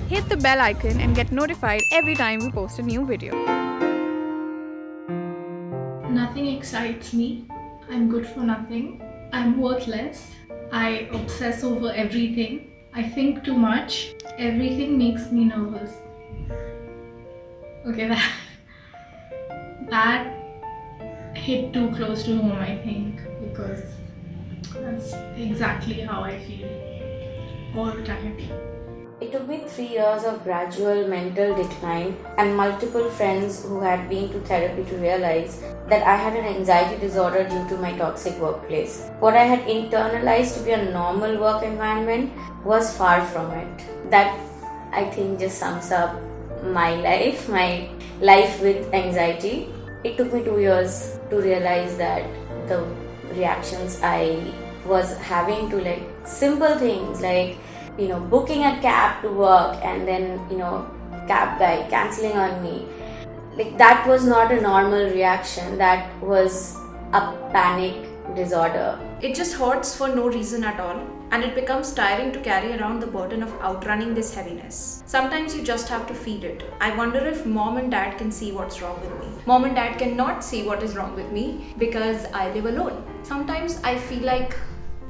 Hit the bell icon and get notified every time we post a new video. Nothing excites me. I'm good for nothing. I'm worthless. I obsess over everything. I think too much. Everything makes me nervous. Okay, that hit too close to home, I think, because that's exactly how I feel all the time. It took me 3 years of gradual mental decline and multiple friends who had been to therapy to realize that I had an anxiety disorder due to my toxic workplace. What I had internalized to be a normal work environment was far from it. That, I think, just sums up my life with anxiety. It took me 2 years to realize that the reactions I was having to like simple things like booking a cab to work and then cab guy canceling on me, like that was not a normal reaction. That was a panic disorder. It just hurts for no reason at all, and it becomes tiring to carry around the burden of outrunning this heaviness. Sometimes you just have to feel it. I wonder if mom and dad can see what's wrong with me. Mom and dad cannot see what is wrong with me because I live alone. Sometimes I feel like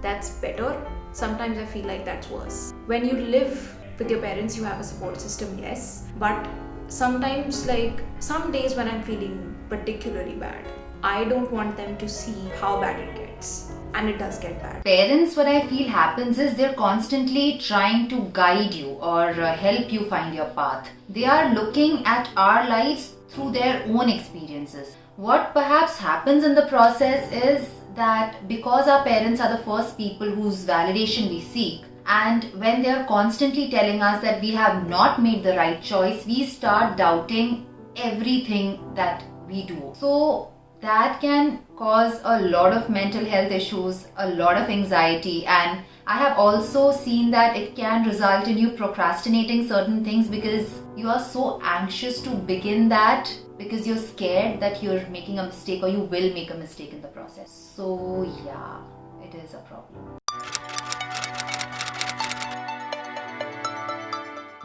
that's better. Sometimes I feel like that's worse. When you live with your parents, you have a support system, yes. But sometimes, like some days when I'm feeling particularly bad, I don't want them to see how bad it gets. And it does get bad. Parents, what I feel happens is they're constantly trying to guide you or help you find your path. They are looking at our lives through their own experiences. What perhaps happens in the process is that because our parents are the first people whose validation we seek, and when they are constantly telling us that we have not made the right choice, we start doubting everything that we do. So that can cause a lot of mental health issues, a lot of anxiety, and I have also seen that it can result in you procrastinating certain things because you are so anxious to begin that because you're scared that you're making a mistake or you will make a mistake in the process. So yeah, it is a problem.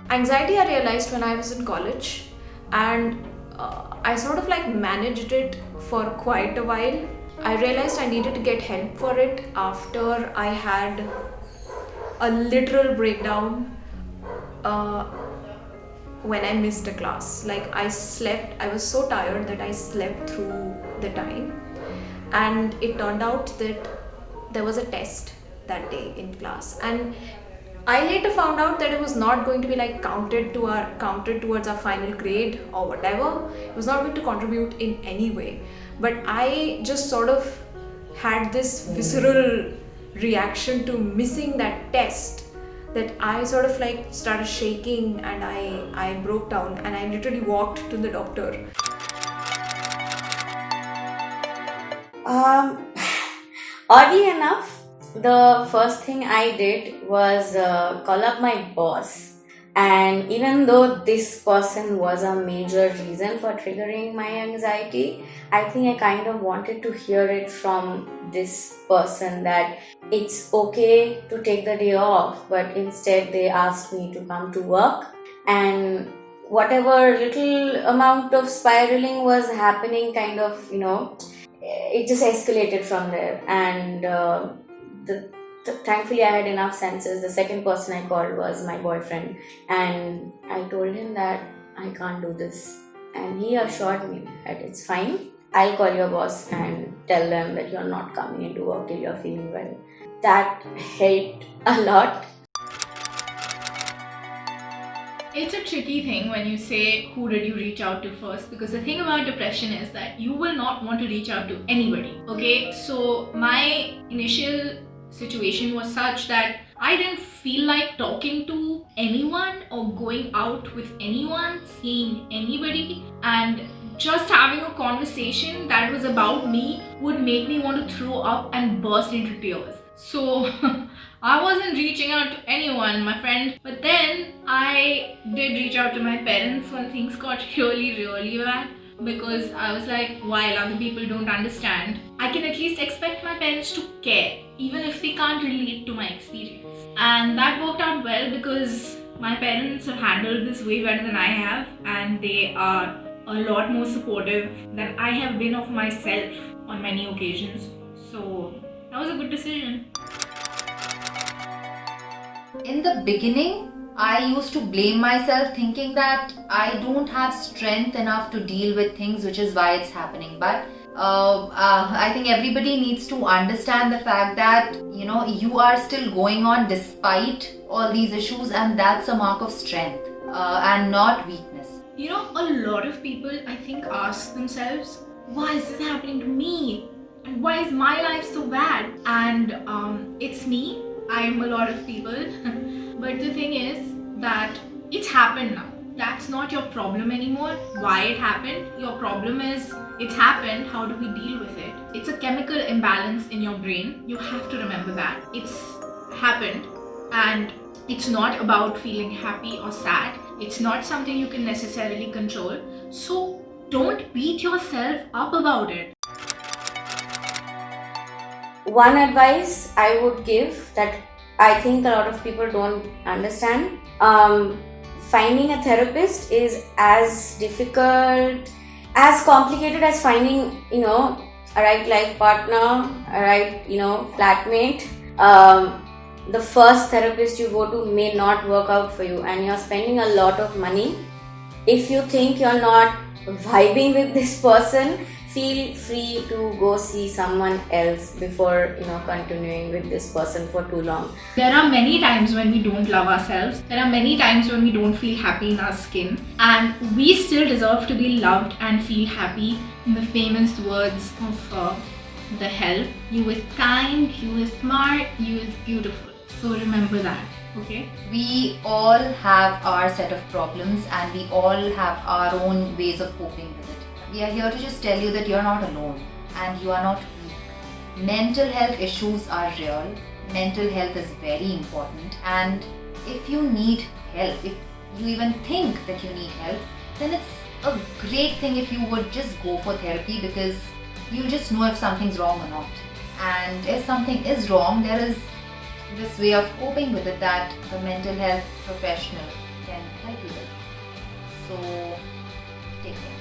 Anxiety I realized when I was in college, and I sort of like managed it for quite a while. I realized I needed to get help for it after I had a literal breakdown when I missed a class. Like I was so tired that I slept through the time, and it turned out that there was a test that day in class, and I later found out that it was not going to be like counted towards our final grade or whatever. It was not going to contribute in any way. But I just sort of had this visceral reaction to missing that test that I sort of like started shaking, and I broke down, and I literally walked to the doctor. Oddly enough, the first thing I did was call up my boss. And even though this person was a major reason for triggering my anxiety, I think I kind of wanted to hear it from this person that it's okay to take the day off, but instead they asked me to come to work. And whatever little amount of spiraling was happening, kind of, it just escalated from there. And thankfully I had enough senses. The second person I called was my boyfriend, and I told him that I can't do this, and he assured me that it's fine, I'll call your boss and tell them that you're not coming into work till you're feeling well. That helped a lot. It's a tricky thing when you say who did you reach out to first, because the thing about depression is that you will not want to reach out to anybody. Okay, so my initial situation was such that I didn't feel like talking to anyone or going out with anyone, seeing anybody, and just having a conversation that was about me would make me want to throw up and burst into tears. So I wasn't reaching out to anyone, my friend. But then I did reach out to my parents when things got really bad, because I was like, while other people don't understand, I can at least expect my parents to care, even if they can't relate to my experience. And that worked out well, because My parents have handled this way better than I have, and they are a lot more supportive than I have been of myself on many occasions. So that was a good decision. In the beginning, I used to blame myself, thinking that I don't have strength enough to deal with things, which is why it's happening. But I think everybody needs to understand the fact that you are still going on despite all these issues, and that's a mark of strength and not weakness. You know, a lot of people, I think, ask themselves, why is this happening to me? And why is my life so bad? And it's me. I'm a lot of people. But the thing is that it's happened now. That's not your problem anymore. Why it happened? Your problem is it's happened. How do we deal with it? It's a chemical imbalance in your brain. You have to remember that. It's happened, and it's not about feeling happy or sad. It's not something you can necessarily control. So don't beat yourself up about it. One advice I would give that I think a lot of people don't understand, finding a therapist is as difficult, as complicated as finding, a right life partner, a right, flatmate. The first therapist you go to may not work out for you, and you're spending a lot of money. If you think you're not vibing with this person, feel free to go see someone else before continuing with this person for too long. There are many times when we don't love ourselves. There are many times when we don't feel happy in our skin, and we still deserve to be loved and feel happy. In the famous words of the Help, you is kind, you is smart, you is beautiful. So remember that, okay? We all have our set of problems, and we all have our own ways of coping with it. We are here to just tell you that you're not alone and you are not weak. Mental health issues are real. Mental health is very important, and if you need help, if you even think that you need help, then it's a great thing if you would just go for therapy, because you'll just know if something's wrong or not. And if something is wrong, there is this way of coping with it that the mental health professional can help you with. So take care.